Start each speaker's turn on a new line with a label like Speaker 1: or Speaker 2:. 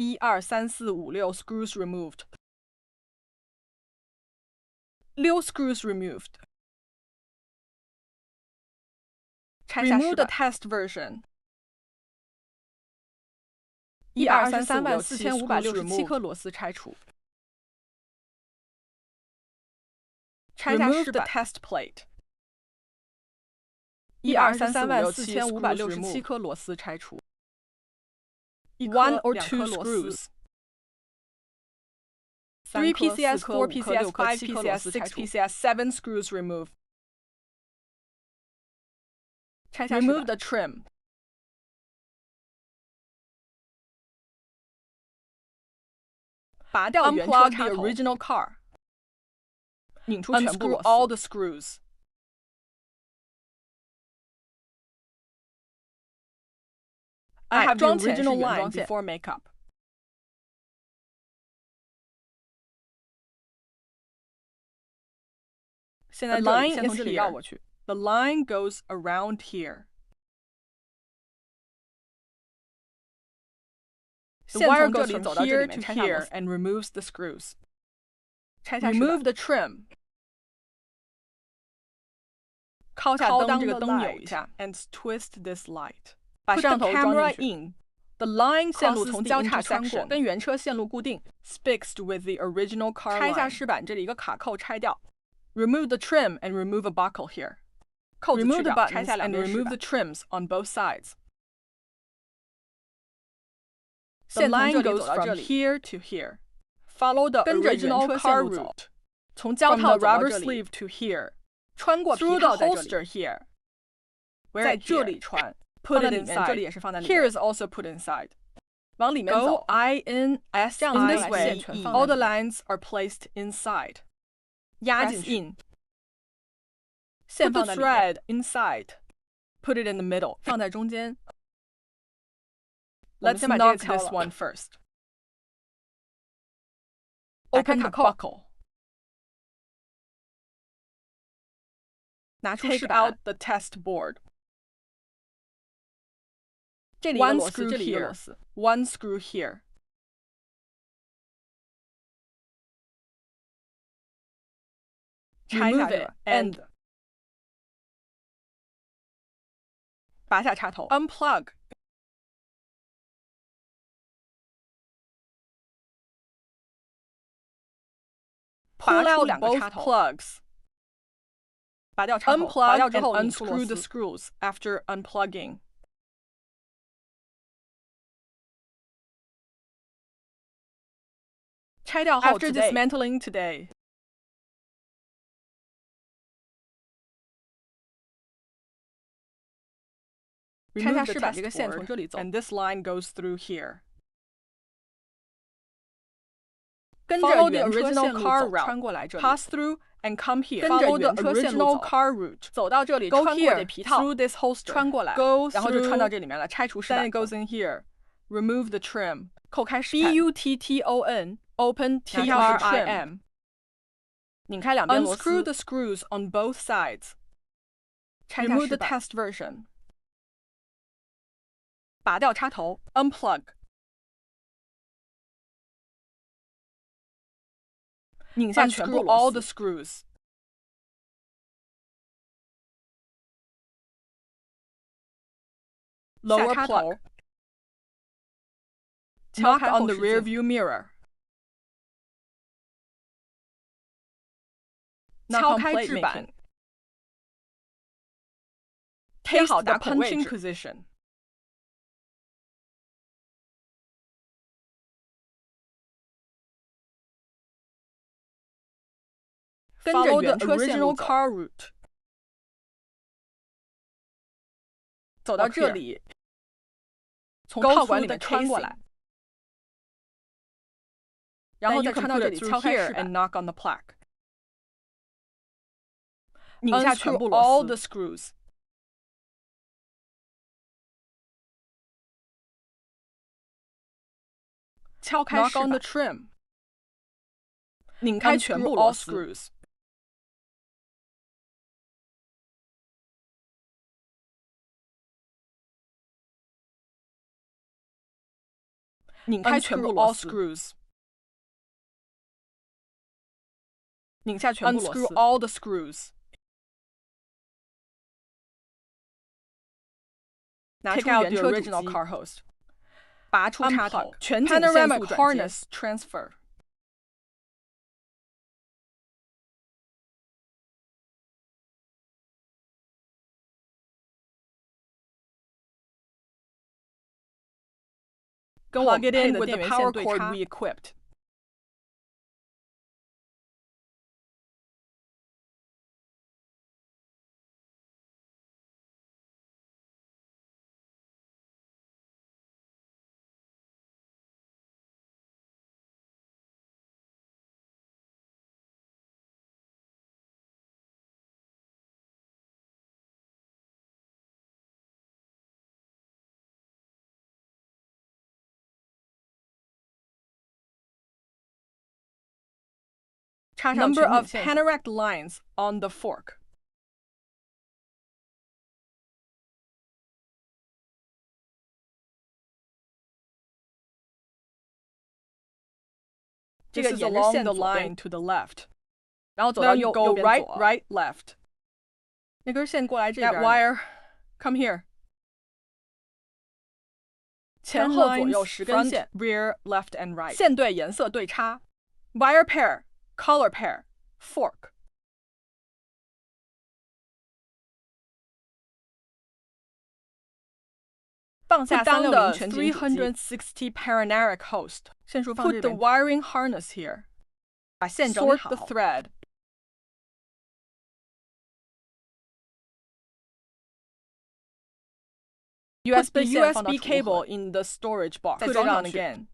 Speaker 1: 1、2、3、4、5、6 screws removed. 6 screws removed. Remove the test version. 1234567颗螺丝拆除。拆下试板 test plate. 1234567颗螺丝拆除。1 or 2 screws. 3 PCS, 4 PCS, 5 PCS, 6 PCS, 7 screws remove. Remove the trim. Unplug the original car. Unscrew all the screws. I have the original line before makeup. 现在 the line is here. The line goes around here. The wire goes from here to here and removes the screws. Remove the trim. 敲下灯这个灯钮一下 and twist this light. 把摄像头装进去。in. The line 线路从交叉穿过，跟原车线路固定。Fixed with the original car line. 拆下饰板，这里一个卡扣拆掉。Remove the trim and remove a buckle here. 扣子去掉，拆下两边饰板。Remove the trims on both sides. The line goes from here to here. Follow the original car route. 从胶套 rubber sleeve to here. 穿过皮套在这里。Through the holster here. 在这里穿。Put it inside. 这里也是放在里面。Here is also put inside. 往里面走。Go in this way. All the lines are placed inside. 压进去。线放在里面。Put the thread inside. Put it in the middle. 放在中间。Let's knock this one first. Open the buckle. Take out the test board. One screw here. One screw here. Remove it and 拔下插头。Unplug. Pull out both plugs. 拔掉插头。Unplug and unscrew the screws after unplugging. 拆掉后 After dismantling today. Remove the test board, and this line goes through here. Follow the original car route. Pass through and come here. Follow the original car route. 走到这里，穿过这皮套 through this holster. 穿过来 Go through, 然后就穿到这里面了，拆除饰板。Then it goes in here. Remove the trim. 扣开饰板。Button. Open trim. 拧开两边螺丝。Unscrew the screws on both sides. Remove the test version. 拔掉插头。Unplug. 拧下全部螺丝。Unscrew all the screws. Lower plug. Knock on the rear view mirror. 敲开制板。贴好打孔位置。Position. Follow the original car route. 走到这里，从套管里面穿过来，然后再穿到这里敲开饰板 and knock on the plaque. 拧下全部螺丝。All the screws. 敲开饰板。Knock on the trim. 拧开全部螺丝。拧开全部
Speaker 2: all
Speaker 1: 螺丝
Speaker 2: screws，
Speaker 1: 拧下全部螺丝
Speaker 2: unscrew all the screws，
Speaker 1: 拿出
Speaker 2: Take out
Speaker 1: 原
Speaker 2: the
Speaker 1: 车主
Speaker 2: original
Speaker 1: 机
Speaker 2: car host，
Speaker 1: 拔出插头
Speaker 2: unplug
Speaker 1: 全景限
Speaker 2: panoramic
Speaker 1: 速转接
Speaker 2: harness transfer，
Speaker 1: 跟我
Speaker 2: plug it
Speaker 1: 配
Speaker 2: in
Speaker 1: 的
Speaker 2: with
Speaker 1: 电
Speaker 2: the
Speaker 1: 源
Speaker 2: power
Speaker 1: 线对
Speaker 2: cord
Speaker 1: 插
Speaker 2: we equipped。
Speaker 1: 插上
Speaker 2: Number
Speaker 1: 全景
Speaker 2: of
Speaker 1: 线组
Speaker 2: panoramic lines on the fork。
Speaker 1: 这
Speaker 2: This
Speaker 1: 个
Speaker 2: is
Speaker 1: 沿着
Speaker 2: along
Speaker 1: 线
Speaker 2: the
Speaker 1: 左边
Speaker 2: line to the left。
Speaker 1: 然后走到
Speaker 2: Then
Speaker 1: 右
Speaker 2: go
Speaker 1: 边
Speaker 2: right,
Speaker 1: 左
Speaker 2: right, left。
Speaker 1: 那根线过来这
Speaker 2: That
Speaker 1: 边
Speaker 2: wire, come here。
Speaker 1: 前
Speaker 2: 10
Speaker 1: 后左右
Speaker 2: lines,
Speaker 1: 10根
Speaker 2: front,
Speaker 1: 线
Speaker 2: rear, left and right。
Speaker 1: 线对颜色对插
Speaker 2: Wire pair, color pair, fork。
Speaker 1: 放下
Speaker 2: Put down
Speaker 1: 360
Speaker 2: the
Speaker 1: 全景主机
Speaker 2: 360 panoramic host。
Speaker 1: 线束放
Speaker 2: Put
Speaker 1: 这
Speaker 2: the
Speaker 1: 边
Speaker 2: wiring harness here。
Speaker 1: 把线整理
Speaker 2: Sort
Speaker 1: 好
Speaker 2: the thread。 Put the
Speaker 1: 线放到
Speaker 2: USB
Speaker 1: 储物盒
Speaker 2: cable in the storage box。
Speaker 1: 再
Speaker 2: Put
Speaker 1: 装
Speaker 2: it
Speaker 1: 上
Speaker 2: on
Speaker 1: 去
Speaker 2: again。